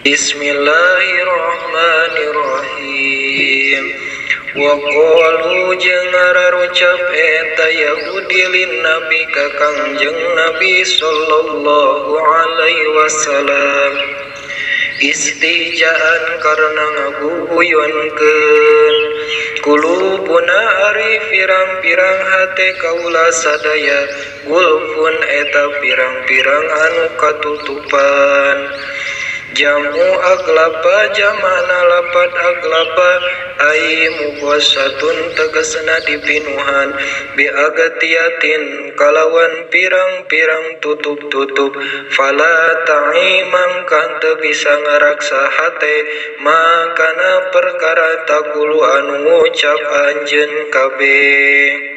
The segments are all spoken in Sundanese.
Bismillahirrahmanirrahim. Wa qalu jeung ngararucap eta Yahudi lin Nabi ka Kangjeng Nabi sallallahu alaihi wasallam, istijaan karena ngaguguyunkeun kulubuna ari pirang-pirang hate kaula sadaya, gulfun eta pirang-pirang anu katutupan. Jamu aglapa jamana lapat aglapa ai mubasatun tegasna dipinuhan bi agatiatin kalawan pirang-pirang tutup-tutup, fala ta'imam kan teu bisa ngaraksa hate makana perkara takulu anu ngucap anjeun kabeh.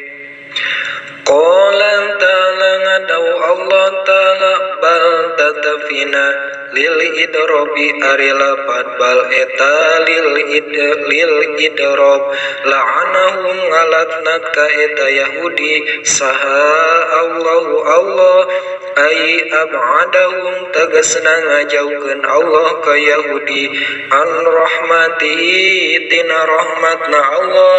Qalan ta'ala ngadau Allah ta'ala bal tatafina lil idrobi ari lapat bal eta lil idrob la'anahum ngalatnat ka eta Yahudi saha Allahu Allah ai ab'adahum tegasna ngajaukeun Allah ka Yahudi an rahmatihi tina rahmatna Allah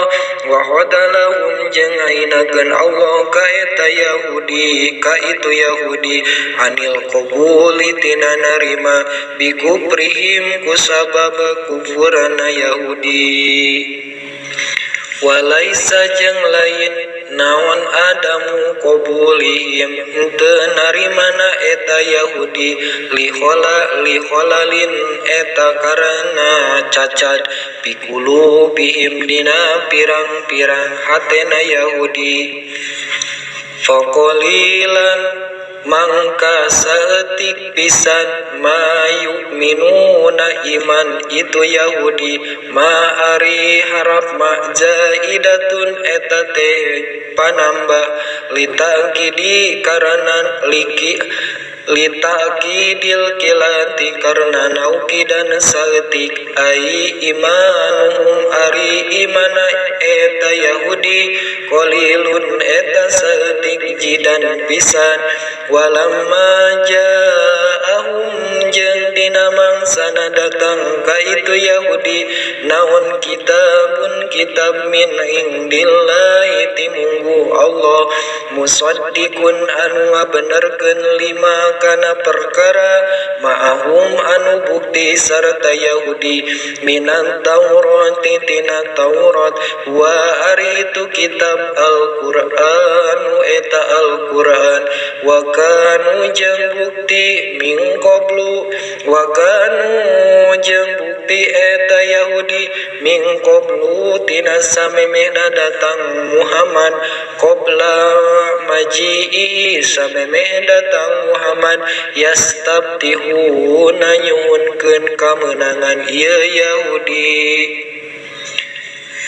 wa hadalahum jeung ngainakeun Allah ka eta Yahudi ka itu Yahudi anil qabuli tina narima bikuprihim kusabab kufurana Yahudi. Walaisa jeung lain naon adamu qabulihim teu narimana eta Yahudi likholalin eta karena cacat bikulubihim dina pirang-pirang hatena Yahudi. Faqalilan mangka saeutik pisan mayu'minuna iman itu Yahudi ma ari harap ma zaidatun eta teh panambah litakidi karana litakidil kilati karena nauki dan saeutik ai imanuhum ari imana eta Yahudi qalilun eta saeutik jidan pisan walamma ja'ahum jeung dina mangsana datang ka itu Yahudi naon kitab min indillahi timunggu Allah musaddiqun anu ngabenerkeun lima kana perkara ma'ahum anu bukti sarta Yahudi minan Taurati tina Taurat wa ari itu kitab Al-Qur'an eta Al-Qur'an wa kanu jeung bukti min qablu wa kanu jeung bukti eta Yahudi min qablu tina samemehna datang Muhammad qabla maji'i samemeh datang Muhammad yastabtihuna nyuhunkeun kamenangan ieu Yahudi.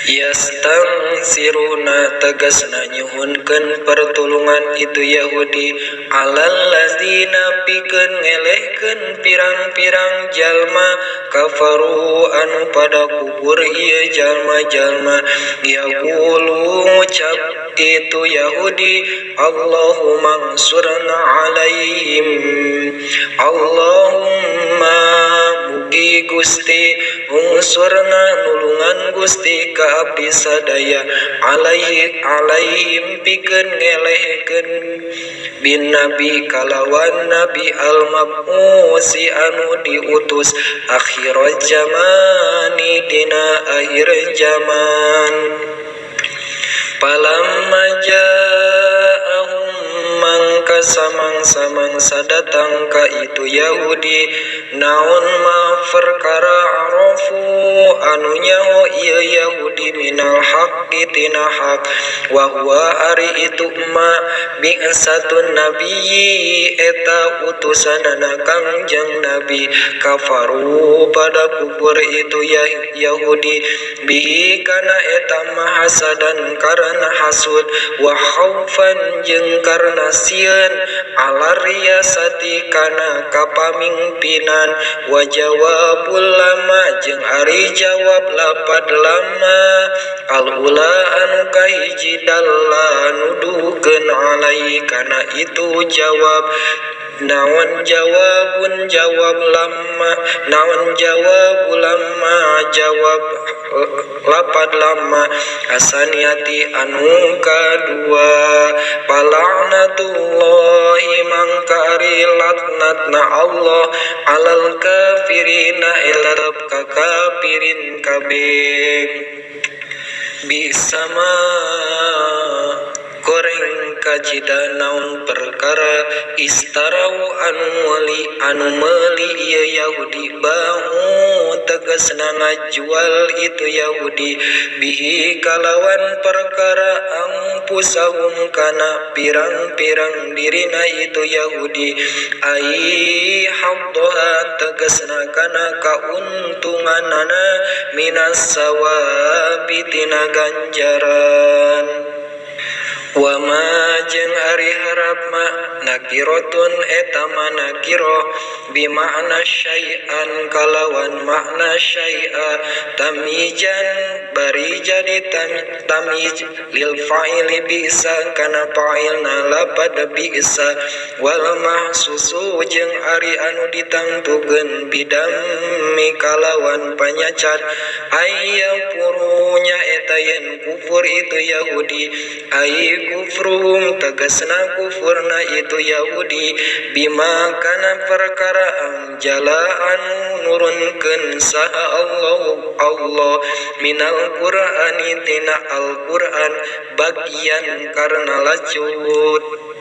Yastansiruna tegasna nyuhunkeun pertulungan itu Yahudi alal lazina pikeun ngelehkeun pirang-pirang jalma kafaru anu pada kubur ieu jalma-jalma yaqulu ngucap itu Yahudi Allahumma ansurna alaihim Allahumma mugi Gusti unsurna nulungan Gusti ka abdi sadaya alaihim pikeun ngelehkeun bin nabi kalawan nabi al-mab'usi anu diutus akhirat zamani dina akhir zaman. Palamma ja'ahum mangka samang-samang sadatang ka itu Yahudi naon ma perkara arafu anu nyaho ieu Yahudi minal haqqi tina hak wa huwa ari itu ma bi'satun nabiyyi eta utusanana Kangjeng Nabi kafaru pada kubur itu Yahudi bihi kana eta mahasadan karena hasud wa khaufan jeung karena sieun ala riyasati kana kapamingpinan wa jawabul lama jeung ari jawab lapad lama al-ula anu kahiji dalla nuduhkeun alai kana itu jawab naon jawabun jawab lamma, naon jawab lamma jawab lapad lamma, asaniyati anu kadua, pala'natullahi mangkari laknatna Allah alal kafirina etab kakafirin kabeh. Bisama goreng kajida naun perkara istarau anu meli ieu Yahudi bau tegasna ngajual itu Yahudi bihi kalawan perkara ampusahum kana pirang-pirang dirina itu Yahudi ai haddoha tegasna kana kauntunganana minas sawabi tina ganjaran. Wa ma jeung ari harap ma nakirotun eta nakiro bima'na syai'an kalawan makna syai'a tamijan bari jadi tamij lil fa'ili bisa kana fa'ilna lapad bisa wal mahsusu jeung ari anu ditangtukeun bidam kalawan panyacat ayyapurunya eta yen kufur itu Yahudi ay kufruhum tegasna kufurna itu Yahudi bima kana perkara anjala anu nurunkeun saha Allah minal Qur'ani tina Al-Qur'an bagian karena lacut.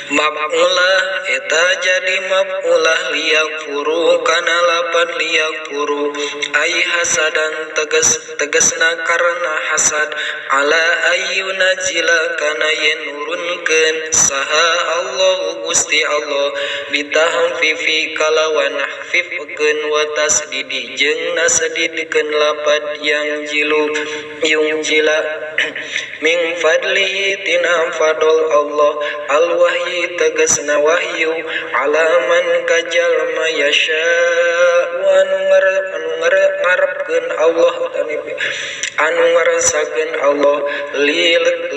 Maf'ulah eta jadi maf'ulah liyakfuru kana lapan liyakfuru ai hasadan tegasna karena hasad ala ayyuna jila kana yen nurunkeun saha Allah Gusti Allah bitahfifi kalawan hafifkeun wa tasdidi jeung nasadidkeun lapad yang jilu yung jila min fadlihi tina fadl Allah al-wahyi tegasna wahyu alaman kajalma yasha anu ngarepkeun Allah anu ngarasakeun Allah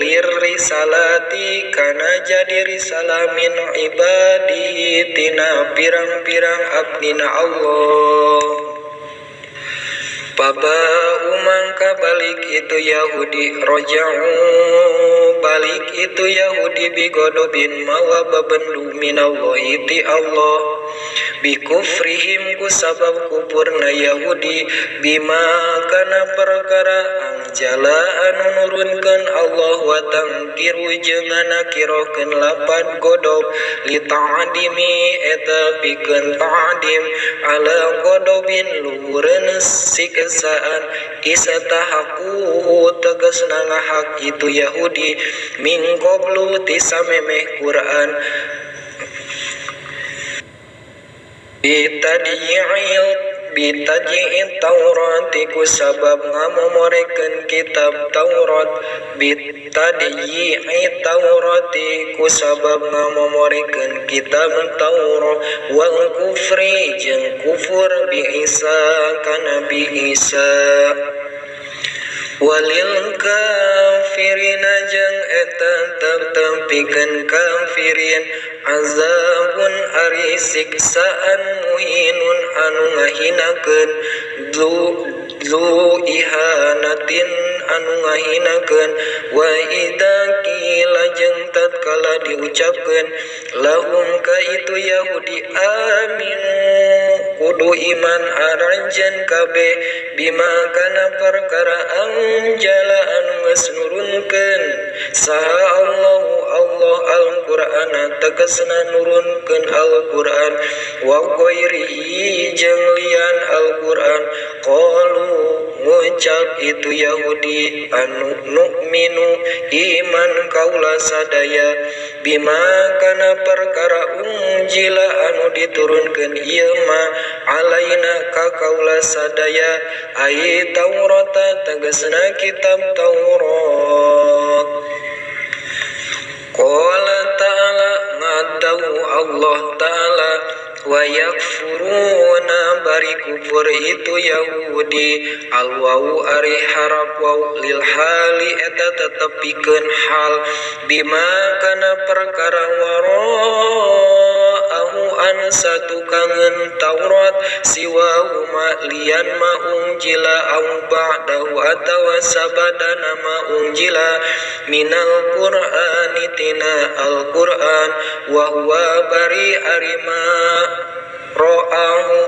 lir risalati kana jadi risalah min ibadihi tina pirang-pirang abdina Allah. Baba umangka balik itu Yahudi roja'u balik itu Yahudi bigodobin mawa babendu minallahi ti Allah bikufrihim ku sabab kupurna Yahudi bima kana perkara anjala anu nurunkeun Allah wa tangkiru jeung nakirokeun lapan godob li ta'dimi eta pikeun ta'dim ala godobin luhureun saan isatahaku tegasna ngahak itu Yahudi min qablu tisamemeh Quran bitaji'in Taurat ku sabab ngamomorekeun kitab Taurat bitaji'i Taurat ku sabab ngamomorekeun kitab Taurat wal kufri jeung kufur bi Isa kana bi Isa walil kafirina jeung eta tepikeun kafirin azabun ari siksaan muhinun anu ngahinakeun dlu ihanatin anu ngahinakeun wa idza qila jeung tatkala diucapkeun lahum ka itu Yahudi amin kudu iman aranjeun kabeh bima kana perkara anjala anu geus nurunkeun saha Allah Al-Qur'an tegasna nurunkeun Al-Qur'an wa ghairihi jeung lian Al-Qur'an qalu ngucap itu Yahudi anu nu'minu iman kaula sadaya bima kana perkara unjila anu diturunkeun ieu mah alaina ka kaula sadaya ai Taurat tegasna kitab Taurat. Qala ta'ala ngadau Allah ta'ala wa yakfuruna bari kufur itu Yahudi al-wawu ari harap waw lil hali eta tetepikeun hal bima kana perkara wara'ahu an satu kangen Taurat siwa ma lian ma unjila au ba'dahu atawa sabadana ma unjila minal qur'ani tina al-qur'an wa huwa bari arima ro'ahu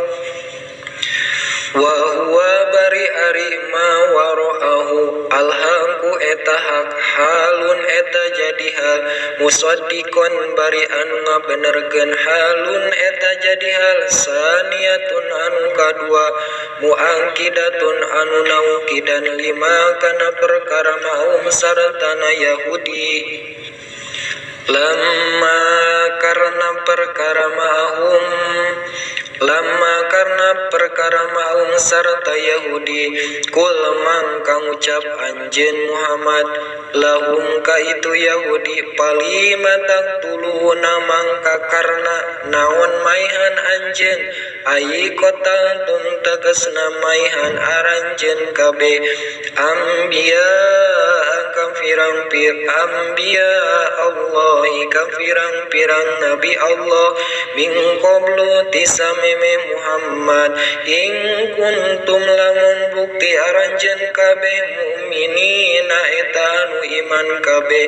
wa huwa bari arima waro'ahu alhaqu eta hak halun eta jadi hal musaddiqon bari anu ngabenerkeun halun eta jadi hal saniyatun anu kadua muangkidatun anu naukidan lima kana perkara maum sartana Yahudi lama karena perkara maum sarta Yahudi kul mangka ngucap anjeun Muhammad lahum ka itu Yahudi palima taqtuluna mangka karna naon maihan anjeun ai kota tum tegasna maihan aranjeun kabe ambiya ambiya Allah kafirang-pirang nabi Allah min qablu tisameme Muhammad ing kuntum lamun bukti aranjeun kabeh mukminina eta anu iman kabeh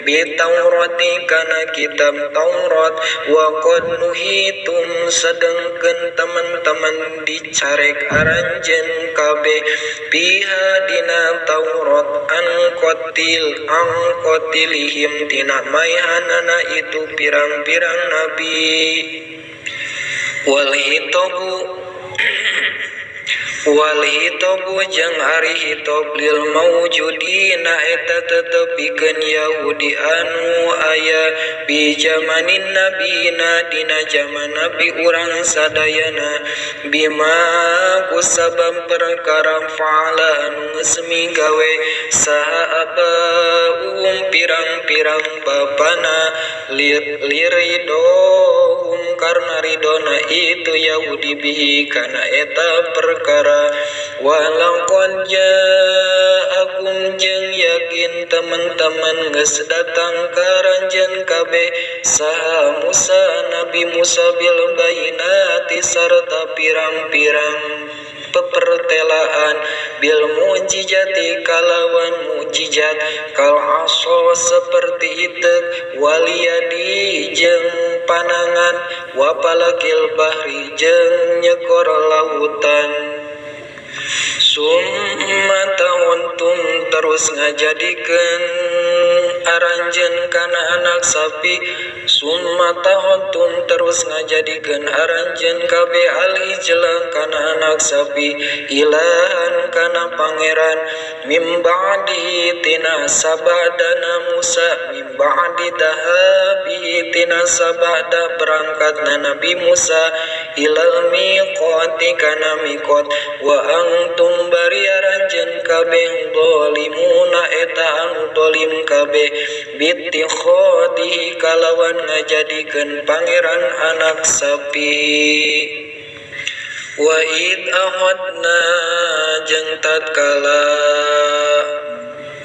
bi Taurati kana kitab Taurat wa qad nuhitum sedengkeun teman-teman dicarek aranjeun kabeh biha dina Taurat an kotilihim tina maihanana itu pirang-pirang nabi wal hitobu jeung ari hitob lil maujudina eta tetepikeun Yahudi anu aya bi zamanin nabina dina zaman nabi urang sadayana bima kusabab perkara fa'ala anu geus migawe saha pirang-pirang bapana liridohum karna ridona itu Yahudi bihi kana eta perkara walaqad ja'akum jeung yakin teman-teman geus datang karanjeun kabeh saha Musa Nabi Musa bil bayinati sarta pirang-pirang pepertelaan bil mukjizati kalawan mukjizat kal aso seperti itek waliyadi jeung panangan wapalakil bahri jeung nyekor lautan summa ta'untum terus ngajadikeun aranjeun kana anak sapi summa ta'untum terus ngajadikeun aranjeun kabeh al-ijla kana anak sapi ilahan kana pangeran mim ba'di tina sabadana Musa mim ba'di dahabi tina sabada berangkatna Nabi Musa ilal miqati kana miqat wa antum bari aranjeun kabeh zalimuna eta anu zalim kabeh bittikhadihi kalawan ngajadikeun pangeran anak sapi wa id ahadna jeung tatkala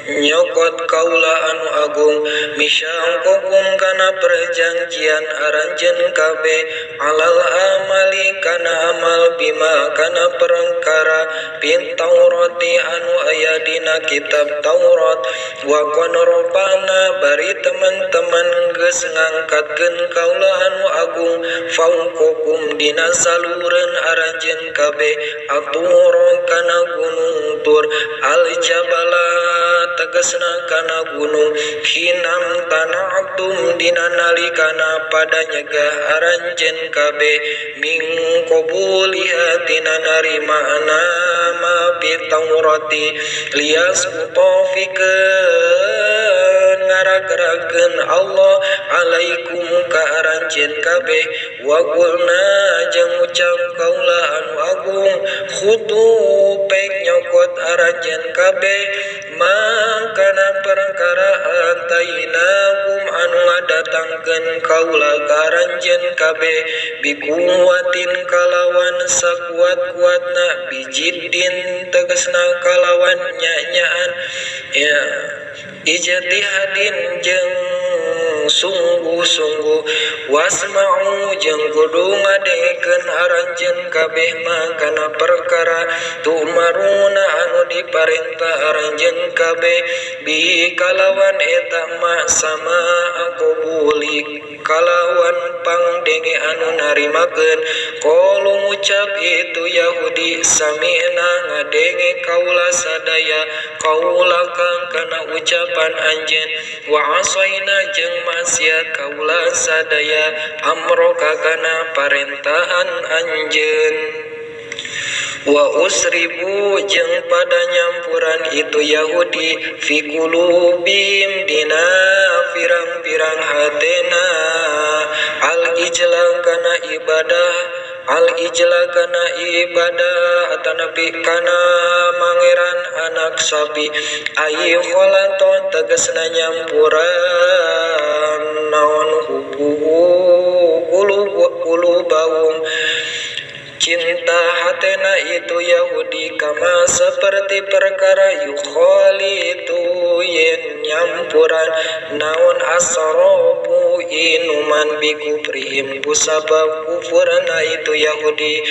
nyokot kaula anu agung misyangkokum kana perjanjian aranjeun kabeh alal amali kana amal bima kana perkara bin Taurati anu aya dina kitab Taurat wa qanrobana bari teman-teman geus ngangkatkeun kaula anu agung fauqokum dina salureun aranjeun kabeh atur kana gunung tur al jabala tegasna kana gunung hinam tana'tum dina nalikana pada nyegah aranjeun kabeh min qabuliha tina narima nama bi Taurati lias utofikeun ngaragerakeun Allah alaikum ka aranjeun kabeh wa qulna jeung ucap kaula anu agung khudu pek nyokot aranjeun kabeh mangkana perkara antainakum anu ngadat datangkeun kaula ka aranjeun kabeh bikuwatin kalawan sakuat-kuatna bijiddin tegasna kalawan nyanyaan ya ijtihadin jeung sungguh-sungguh wasma'u jeung kudu ngadengekeun aranjeun kabeh makana perkara tumaruna anu diparentah aranjeun kabeh bi kalawan eta ma sama aku buli kalawan pangdenge anu narimakeun qalu ngucap itu Yahudi sami'na ngadenge kaula sadaya kaula kang kana ucapan anjeun wa asaina jeung maksiat kaula sadaya amroka kana parentahan anjeun wa usribu jeung pada nyampuran itu Yahudi fi qulubihim dina pirang-pirang hatena al-ijla kana ibadah atanapi kana mangeran anak sapi ayi kholaton tegasna nyampuran naon qulubahum cinta hatena itu Yahudi kama seperti perkara yukhali itu yen nyampuran naon asrobu inuman bikuprihim kusabab kufurna itu Yahudi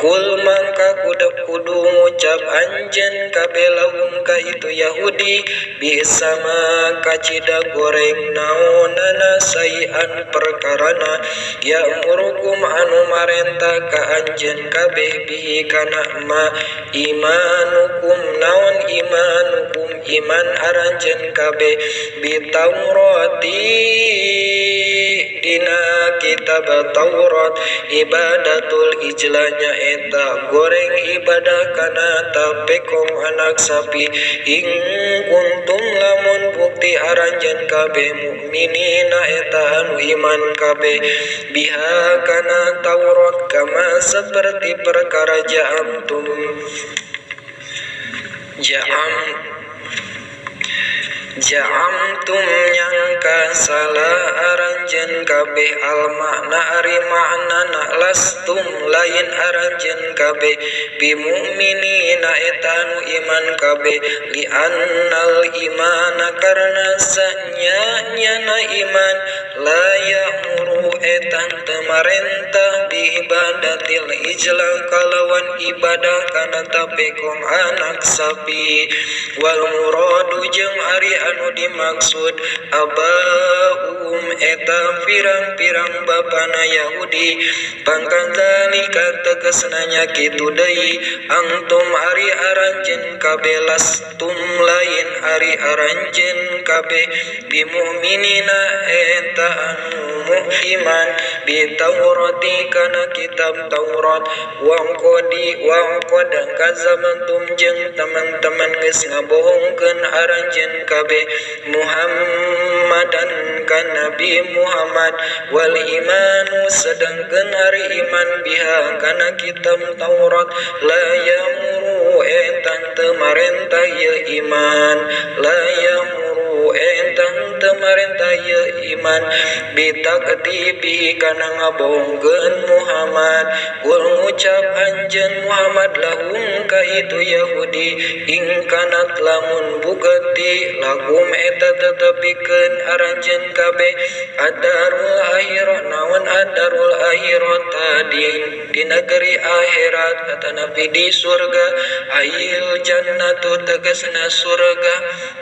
kul mangka kudu ngucap anjen kabelahum ka itu Yahudi bisama kacida goreng naonana sayan perkarana ya murukum anu marentah ka anjen kabeh bihi kana ma imanukum naon imanukum iman aranjeun kabeh bitaurati dina kitab Taurat ibadatul ijlanya eta goreng ibadah kana tapekong anak sapi ing kuntum lamun bukti aranjeun kabeh mukminina eta anu iman kabeh biha kana Taurat kama seperti perkara ja'amtum nyangka salah aranjeun kabeh al makna ari maknana lastum lain aranjeun kabeh bimu'minina eta anu iman kabeh li annal imana karna sanyana iman la ya'muru etan temarentah bi ibadatil ijla kalawan ibadah kana tapekong anak sapi wal muradu jeung ari anu dimaksud abaum eta pirang-pirang bapana Yahudi pangkadzalika tegasna nya kitu deui angtum ari aranjeun kabeh lastum lain ari aranjeun kabeh bimu'minina eta anu iman bitaurati kana kitab Taurat wangkod kazamantum jeung teman-teman geus ngabohongkeun aranjeun kabeh Muhammadan kan Nabi Muhammad wal imanu sedengkeun ari iman biha kana kitab Taurat la yamuru etan teu marentah ieu iman la yamuru etan teu marentah ieu iman bitakdibi kana ngabohongkeun Muhammad kul ngucap anjeun Muhammad lahum ka itu Yahudi ing kanat lamun bukati lakum eta tetepikeun aranjeun kabeh adarul akhirah naon adarul akhirah tadi di negeri akhirat atanapi di surga ayil jannatu tegasna surga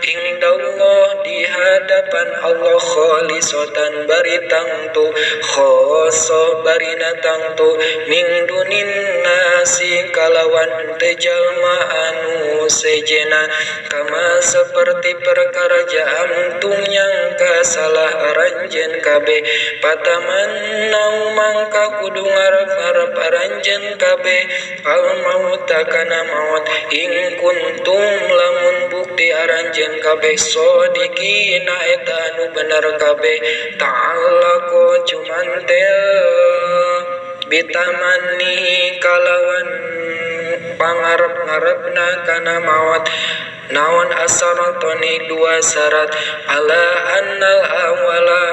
indallah di hadapan Allah khalisatan baritang tu khoso barinatang tu min dunin nasi kalawan tejalma anu sejena kama seperti perkara jaamtum nyangka salah aranjeun kabeh pataman nau mangka kudu ngarep-ngarep aranjeun kabeh al maut kana maut ing kuntum lamun bukti aranjeun kabeh sodikina eta anu bener kabeh ta'ala ko cumantel bitamani kalawan pangarep-ngarepna kana maut naon asaratoni dua syarat ala annal awala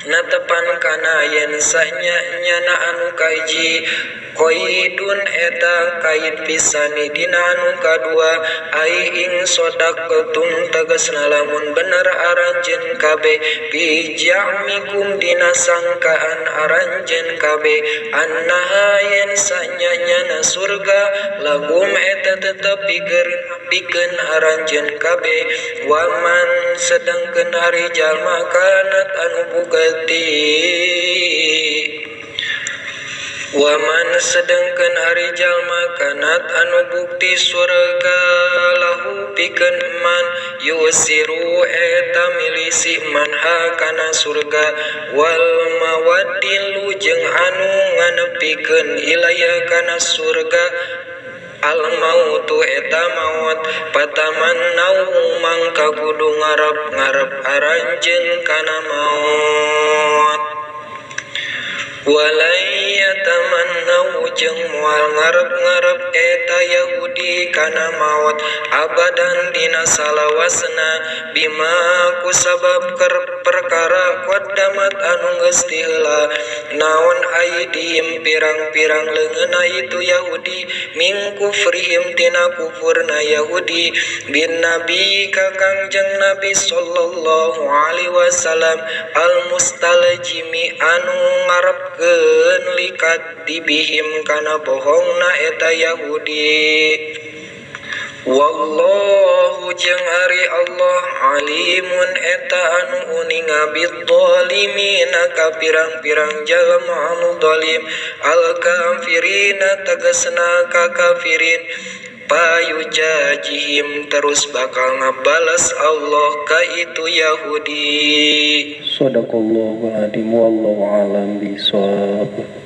natepan kana yen sanyana anu kaiji koidun eta kait pisani dina anu kadua ai ing sodaqatum tegasna lamun bener aranjeun kabeh bijamikum dina sangkaan aranjeun kabeh annaha yen sanyana surga lagum eta tetep pikeun aranjeun kabeh waman sedengkeun ari jalma kanat anu bugati waman sedengkeun ari jalma kanat anu bukti surga lahu pikeun man yusiru eta milisi manha kana surga wal mawaddilu jeung anu nganepikeun ilaya kana surga al mautu eta maut patamannau mangka kudu ngarep-ngarep aranjeun kana maut walai yatamannau jeung moal ngarep-ngarep eta Yahudi kana maut abadan dina salawasna bima kusabab perkara qaddamat anu geus heula naon aidihim pirang-pirang leungeunna itu Yahudi min kufrihim tina kufurna Yahudi bin Nabi ka Kangjeng Nabi sallallahu alaihi wasallam al mustaljimi anu ngarepkeun likat dibihim kana bohongna eta Yahudi wallahu jeung ari Allah alimun eta anu uninga bidzalimina ka pirang-pirang jalma anu zalim al kafirina tegasna ka kafirin payujajihim terus bakal ngabalas Allah ka itu Yahudi. Shadaqallahu alazim wallahu a'lam bishawab.